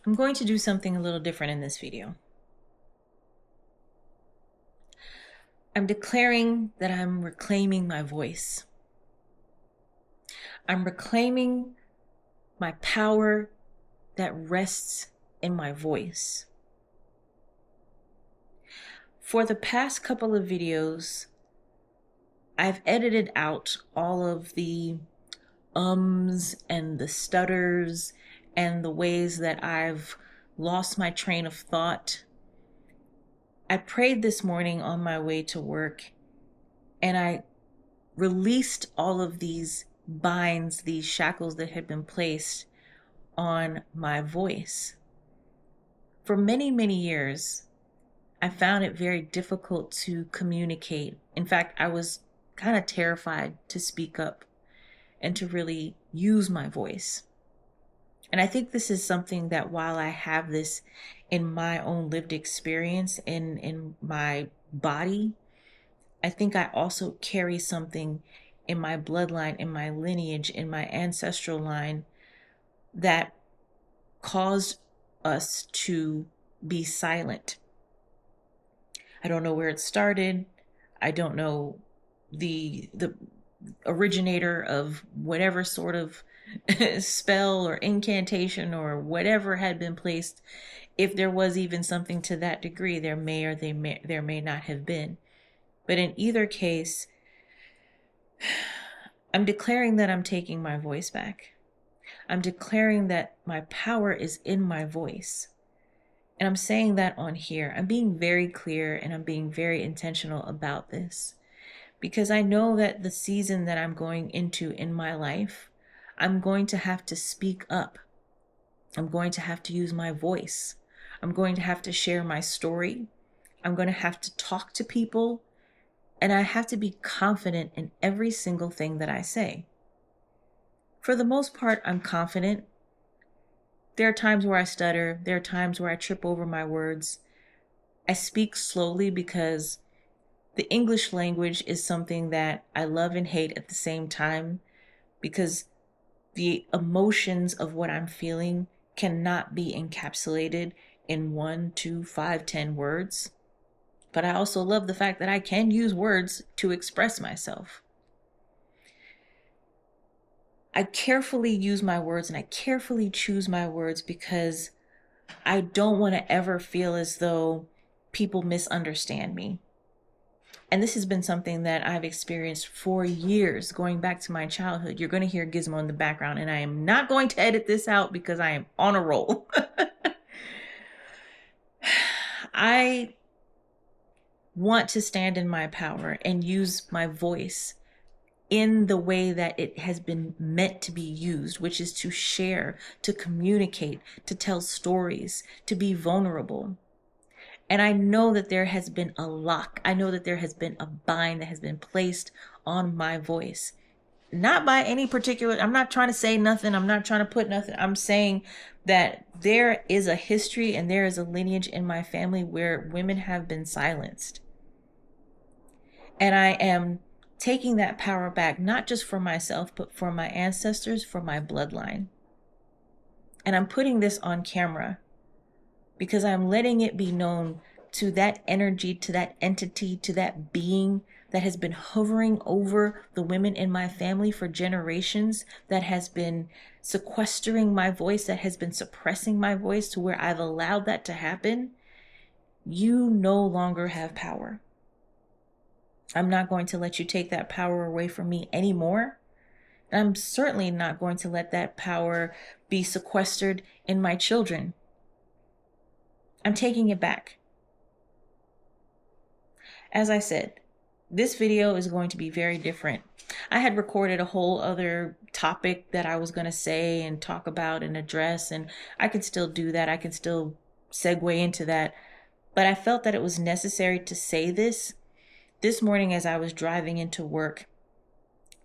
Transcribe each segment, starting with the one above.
I'm going to do something a little different in this video. I'm declaring that I'm reclaiming my voice. I'm reclaiming my power that rests in my voice. For the past couple of videos, I've edited out all of the and the stutters and the ways that I've lost my train of thought. I prayed this morning on my way to work, and I released all of these binds, these shackles that had been placed on my voice. For many, many years, I found it very difficult to communicate. In fact, I was kind of terrified to speak up and to really use my voice. And I think this is something that, while I have this in my own lived experience in my body, I think I also carry something in my bloodline, in my lineage, in my ancestral line that caused us to be silent. I don't know where it started. I don't know the originator of whatever sort of spell or incantation or whatever had been placed. If there was even something to that degree, there may not have been. But in either case, I'm declaring that I'm taking my voice back. I'm declaring that my power is in my voice. And I'm saying that on here. I'm being very clear and I'm being very intentional about this, because I know that the season that I'm going into in my life, I'm going to have to speak up. I'm going to have to use my voice. I'm going to have to share my story. I'm going to have to talk to people. And I have to be confident in every single thing that I say. For the most part, I'm confident. There are times where I stutter. There are times where I trip over my words. I speak slowly because the English language is something that I love and hate at the same time, because the emotions of what I'm feeling cannot be encapsulated in 1, 2, 5, 10 words. But I also love the fact that I can use words to express myself. I carefully use my words and I carefully choose my words because I don't want to ever feel as though people misunderstand me. And this has been something that I've experienced for years, going back to my childhood. You're going to hear Gizmo in the background, and I am not going to edit this out because I am on a roll. I want to stand in my power and use my voice in the way that it has been meant to be used, which is to share, to communicate, to tell stories, to be vulnerable. And I know that there has been a lock. I know that there has been a bind that has been placed on my voice. Not by any particular, I'm not trying to say nothing. I'm not trying to put nothing. I'm saying that there is a history and there is a lineage in my family where women have been silenced. And I am taking that power back, not just for myself, but for my ancestors, for my bloodline. And I'm putting this on camera because I'm letting it be known to that energy, to that entity, to that being that has been hovering over the women in my family for generations, that has been sequestering my voice, that has been suppressing my voice to where I've allowed that to happen. You no longer have power. I'm not going to let you take that power away from me anymore. And I'm certainly not going to let that power be sequestered in my children. I'm taking it back. As I said, this video is going to be very different. I had recorded a whole other topic that I was going to say and talk about and address, and I can still do that. I can still segue into that. But I felt that it was necessary to say this morning as I was driving into work.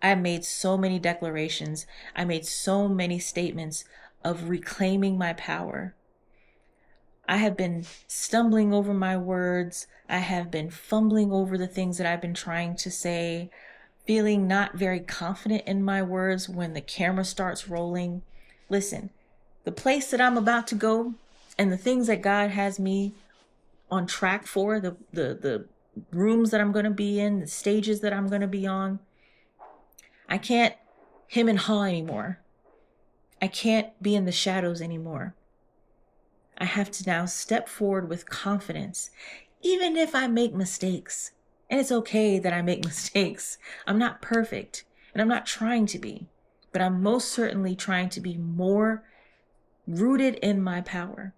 I made so many declarations. I made so many statements of reclaiming my power. I have been stumbling over my words. I have been fumbling over the things that I've been trying to say, feeling not very confident in my words when the camera starts rolling. Listen, the place that I'm about to go, and the things that God has me on track for, the rooms that I'm going to be in, the stages that I'm going to be on, I can't hem and haw anymore. I can't be in the shadows anymore. I have to now step forward with confidence, even if I make mistakes. And it's okay that I make mistakes. I'm not perfect, and I'm not trying to be, but I'm most certainly trying to be more rooted in my power.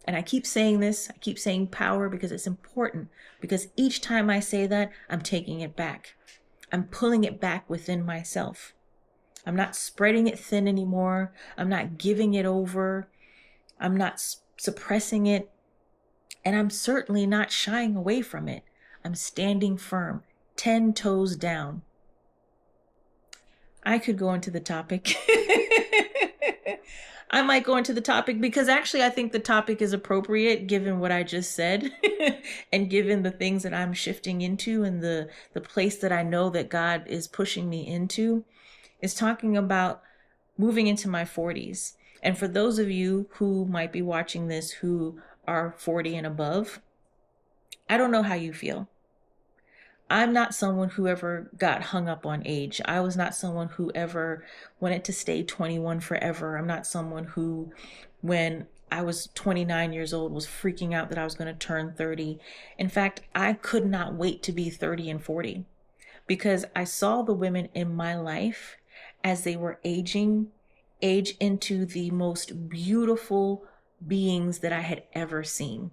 And I keep saying this, I keep saying power because it's important, because each time I say that, I'm taking it back. I'm pulling it back within myself. I'm not spreading it thin anymore. I'm not giving it over. I'm not suppressing it. And I'm certainly not shying away from it. I'm standing firm, 10 toes down. I could go into the topic. I might go into the topic because actually I think the topic is appropriate given what I just said and given the things that I'm shifting into and the place that I know that God is pushing me into, is talking about moving into my 40s. And for those of you who might be watching this who are 40 and above, I don't know how you feel. I'm not someone who ever got hung up on age. I was not someone who ever wanted to stay 21 forever. I'm not someone who, when I was 29 years old, was freaking out that I was going to turn 30. In fact, I could not wait to be 30 and 40 because I saw the women in my life as they were aging, age into the most beautiful beings that I had ever seen.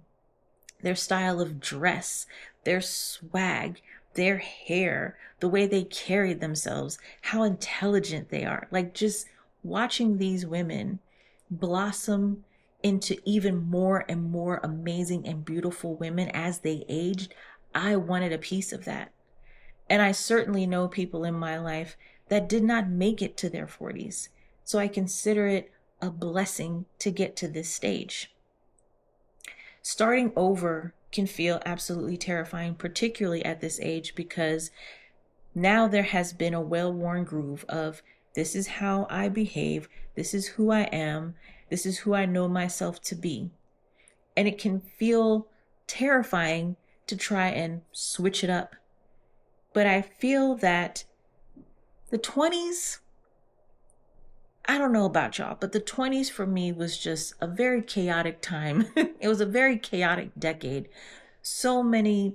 Their style of dress, their swag, their hair, the way they carried themselves, how intelligent they are. Like just watching these women blossom into even more and more amazing and beautiful women as they aged, I wanted a piece of that. And I certainly know people in my life that did not make it to their 40s. So I consider it a blessing to get to this stage. Starting over can feel absolutely terrifying, particularly at this age, because now there has been a well-worn groove of this is how I behave, this is who I am, this is who I know myself to be. And it can feel terrifying to try and switch it up. But I feel that the 20s, I don't know about y'all, but the 20s for me was just a very chaotic time. It was a very chaotic decade. So many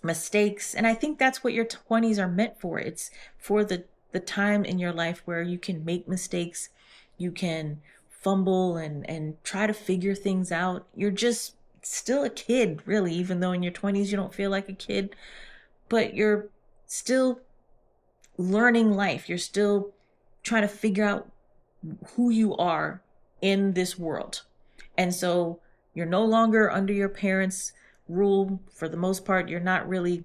mistakes. And I think that's what your 20s are meant for. It's for the time in your life where you can make mistakes, you can fumble and try to figure things out. You're just still a kid, really, even though in your 20s you don't feel like a kid, but you're still learning life. You're still trying to figure out who you are in this world. And so you're no longer under your parents' rule. For the most part, you're not really,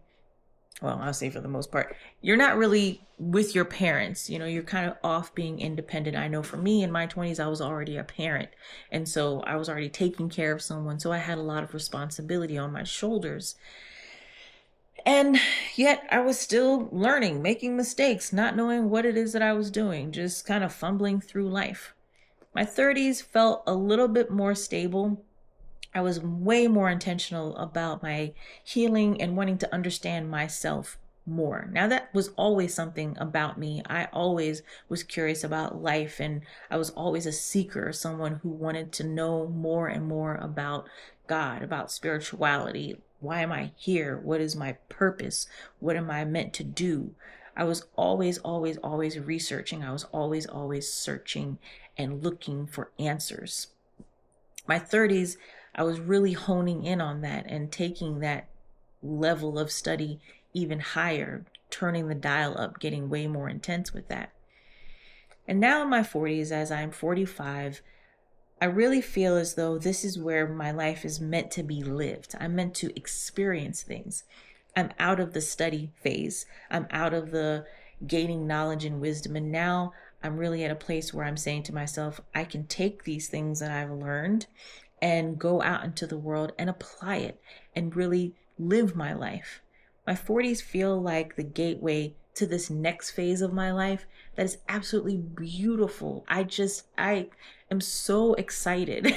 well, I'll say for the most part, you're not really with your parents. You know, you're kind of off being independent. I know for me in my 20s, I was already a parent. And so I was already taking care of someone. So I had a lot of responsibility on my shoulders. And yet I was still learning, making mistakes, not knowing what it is that I was doing, just kind of fumbling through life. My 30s felt a little bit more stable. I was way more intentional about my healing and wanting to understand myself more. Now, that was always something about me. I always was curious about life, and I was always a seeker, someone who wanted to know more and more about God, about spirituality. Why am I here? What is my purpose? What am I meant to do? I was always, always, always researching. I was always, always searching and looking for answers. My 30s, I was really honing in on that and taking that level of study even higher, turning the dial up, getting way more intense with that. And now in my 40s, as I'm 45, I really feel as though this is where my life is meant to be lived. I'm meant to experience things. I'm out of the study phase. I'm out of the gaining knowledge and wisdom. And now I'm really at a place where I'm saying to myself, I can take these things that I've learned and go out into the world and apply it and really live my life. My 40s feel like the gateway to this next phase of my life that is absolutely beautiful. I am so excited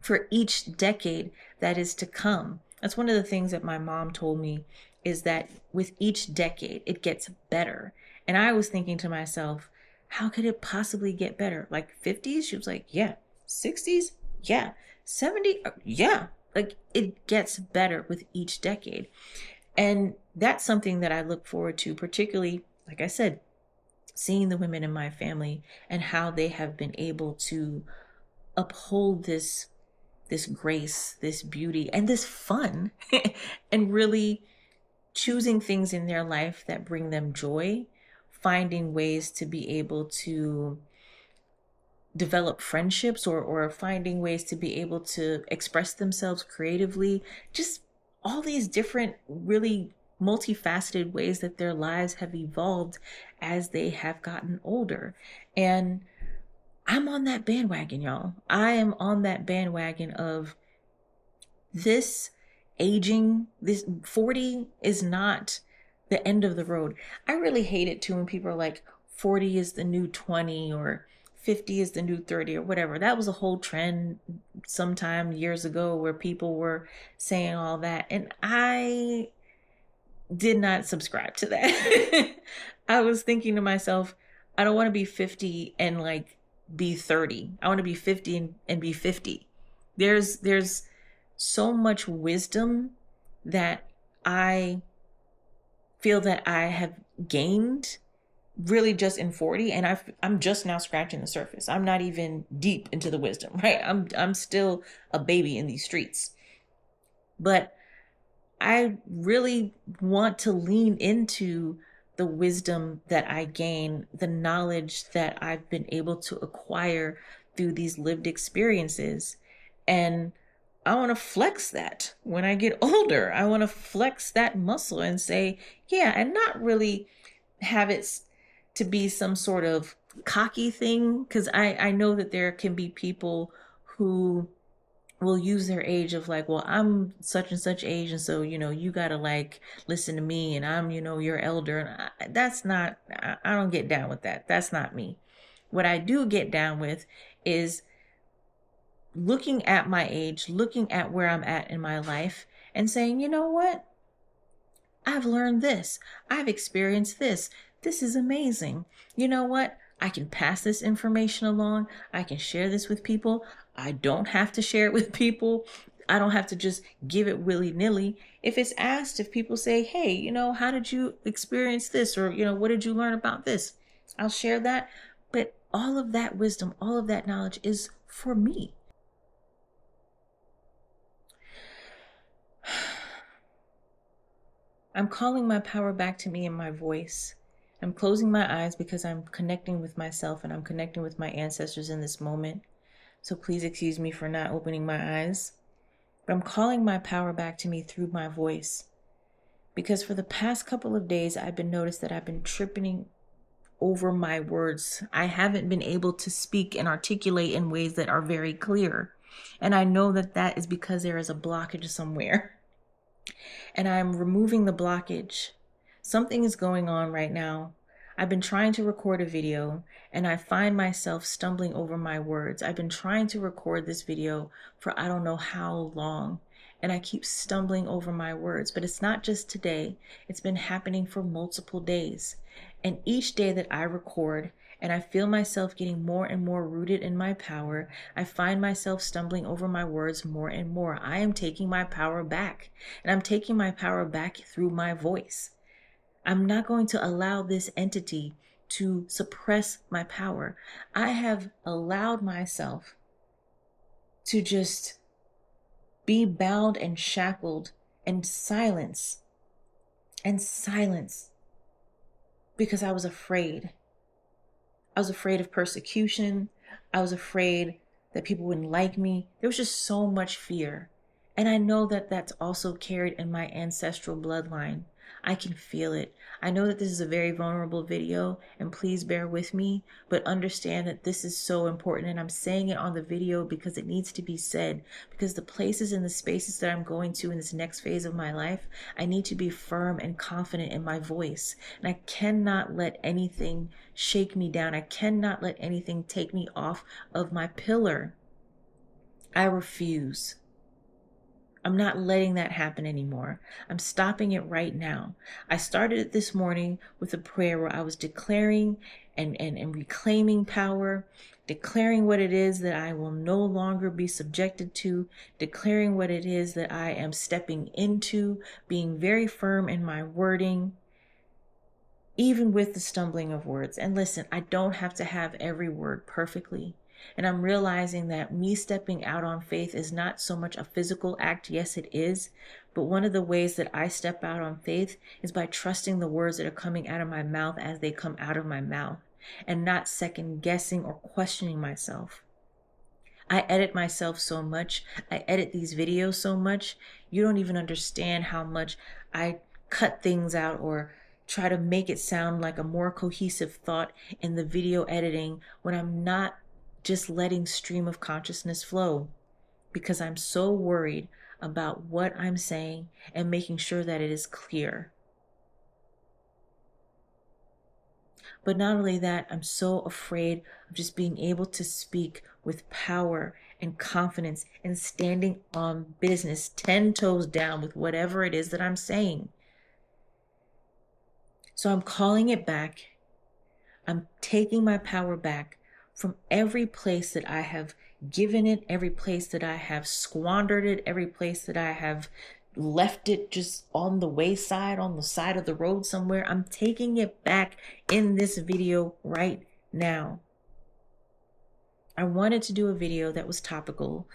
for each decade that is to come. That's one of the things that my mom told me, is that with each decade, it gets better. And I was thinking to myself, how could it possibly get better? Like 50s? She was like, yeah. 60s? Yeah. 70? Yeah. Like it gets better with each decade. And that's something that I look forward to, particularly, like I said, seeing the women in my family and how they have been able to uphold this grace, this beauty, and this fun, and really choosing things in their life that bring them joy, finding ways to be able to develop friendships, or finding ways to be able to express themselves creatively, just all these different, really multifaceted ways that their lives have evolved as they have gotten older. And I'm on that bandwagon, y'all. I am on that bandwagon of this aging. This 40 is not the end of the road. I really hate it too when people are like, 40 is the new 20, or 50 is the new 30, or whatever. That was a whole trend sometime years ago where people were saying all that, and I did not subscribe to that. I was thinking to myself, I don't want to be 50 and like be 30. I want to be 50 and be 50. There's so much wisdom that I feel that I have gained really just in 40, and I'm just now scratching the surface. I'm not even deep into the wisdom, right? I'm still a baby in these streets. But I really want to lean into the wisdom that I gain, the knowledge that I've been able to acquire through these lived experiences. And I want to flex that when I get older. I want to flex that muscle and say, yeah, and not really have it to be some sort of cocky thing. Because I know that there can be people who will use their age of like, well, I'm such and such age, and so you gotta like listen to me, and I'm your elder. And that's not, I don't get down with that. That's not me. What I do get down with is looking at my age, looking at where I'm at in my life, and saying, you know what, I've learned this, I've experienced this, this is amazing. You know what, I can pass this information along. I can share this with people. I don't have to share it with people. I don't have to just give it willy-nilly. If it's asked, if people say, hey, how did you experience this? Or, what did you learn about this? I'll share that. But all of that wisdom, all of that knowledge is for me. I'm calling my power back to me in my voice. I'm closing my eyes because I'm connecting with myself and I'm connecting with my ancestors in this moment. So please excuse me for not opening my eyes. But I'm calling my power back to me through my voice. Because for the past couple of days, I've been noticed that I've been tripping over my words. I haven't been able to speak and articulate in ways that are very clear. And I know that that is because there is a blockage somewhere. And I'm removing the blockage. Something is going on right now. I've been trying to record a video and I find myself stumbling over my words. I've been trying to record this video for I don't know how long, and I keep stumbling over my words. But it's not just today. It's been happening for multiple days. And each day that I record and I feel myself getting more and more rooted in my power, I find myself stumbling over my words more and more. I am taking my power back, and I'm taking my power back through my voice. I'm not going to allow this entity to suppress my power. I have allowed myself to just be bound and shackled and silence because I was afraid. I was afraid of persecution. I was afraid that people wouldn't like me. There was just so much fear. And I know that that's also carried in my ancestral bloodline. I can feel it. I know that this is a very vulnerable video, and please bear with me, but understand that this is so important, and I'm saying it on the video because it needs to be said, because the places and the spaces that I'm going to in this next phase of my life, I need to be firm and confident in my voice, and I cannot let anything shake me down. I cannot let anything take me off of my pillar. I refuse. I'm not letting that happen anymore. I'm stopping it right now. I started it this morning with a prayer where I was declaring and reclaiming power, declaring what it is that I will no longer be subjected to, declaring what it is that I am stepping into, being very firm in my wording, even with the stumbling of words. And listen, I don't have to have every word perfectly. And I'm realizing that me stepping out on faith is not so much a physical act. Yes, it is. But one of the ways that I step out on faith is by trusting the words that are coming out of my mouth as they come out of my mouth, and not second guessing or questioning myself. I edit myself so much. I edit these videos so much. You don't even understand how much I cut things out or try to make it sound like a more cohesive thought in the video editing when I'm not just letting stream of consciousness flow, because I'm so worried about what I'm saying and making sure that it is clear. But not only that, I'm so afraid of just being able to speak with power and confidence and standing on business 10 toes down with whatever it is that I'm saying. So I'm calling it back. I'm taking my power back from every place that I have given it, every place that I have squandered it, every place that I have left it just on the wayside, on the side of the road somewhere. I'm taking it back in this video right now. I wanted to do a video that was topical.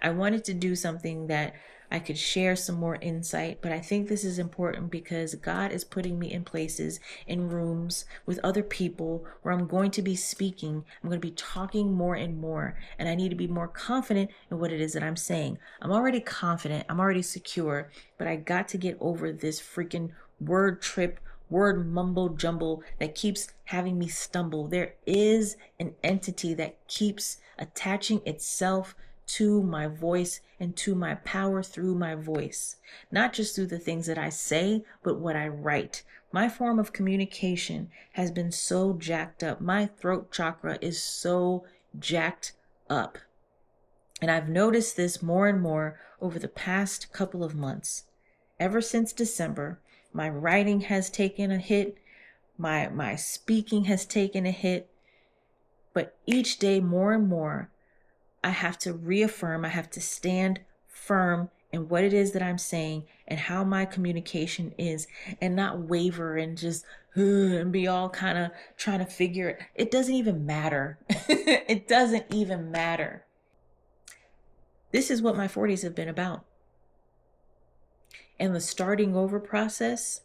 I wanted to do something that I could share some more insight, but I think this is important because God is putting me in places, in rooms with other people where I'm going to be speaking. I'm going to be talking more and more, and I need to be more confident in what it is that I'm saying. I'm already confident. I'm already secure, but I got to get over this freaking word trip, word mumbo jumble that keeps having me stumble. There is an entity that keeps attaching itself to my voice and to my power through my voice, not just through the things that I say, but what I write. My form of communication has been so jacked up. My throat chakra is so jacked up. And I've noticed this more and more over the past couple of months. Ever since December, my writing has taken a hit. My speaking has taken a hit. But each day more and more, I have to reaffirm, I have to stand firm in what it is that I'm saying and how my communication is, and not waver and just and be all kind of trying to figure it. It doesn't even matter. It doesn't even matter. This is what my 40s have been about. And the starting over process,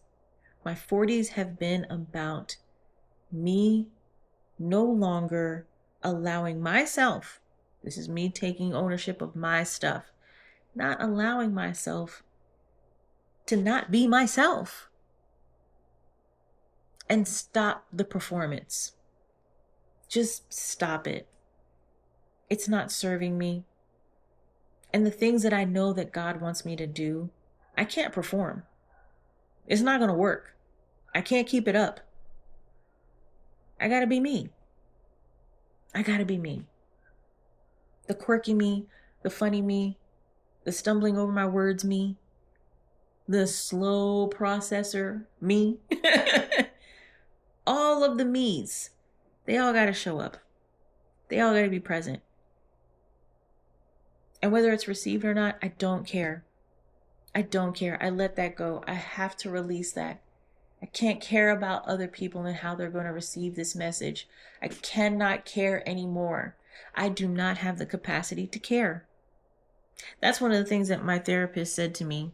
my 40s have been about me no longer allowing myself, this is me taking ownership of my stuff, not allowing myself to not be myself, and stop the performance. Just stop it. It's not serving me. And the things that I know that God wants me to do, I can't perform. It's not going to work. I can't keep it up. I got to be me. I got to be me. The quirky me, the funny me, the stumbling over my words me, the slow processor me. All of the me's, they all got to show up. They all got to be present. And whether it's received or not, I don't care. I don't care. I let that go. I have to release that. I can't care about other people and how they're going to receive this message. I cannot care anymore. I do not have the capacity to care. That's one of the things that my therapist said to me,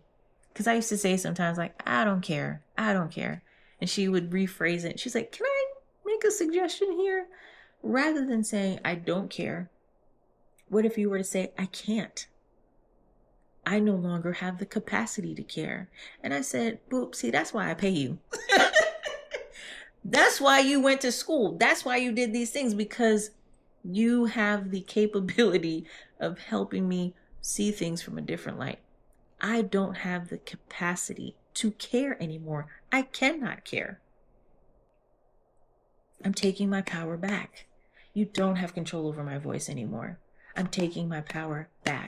because I used to say sometimes like, I don't care. I don't care. And she would rephrase it. She's like, can I make a suggestion here? Rather than saying, I don't care, what if you were to say, I can't? I no longer have the capacity to care. And I said, boop, see, that's why I pay you. That's why you went to school. That's why you did these things, because you have the capability of helping me see things from a different light. I don't have the capacity to care anymore. I cannot care. I'm taking my power back. You don't have control over my voice anymore. I'm taking my power back.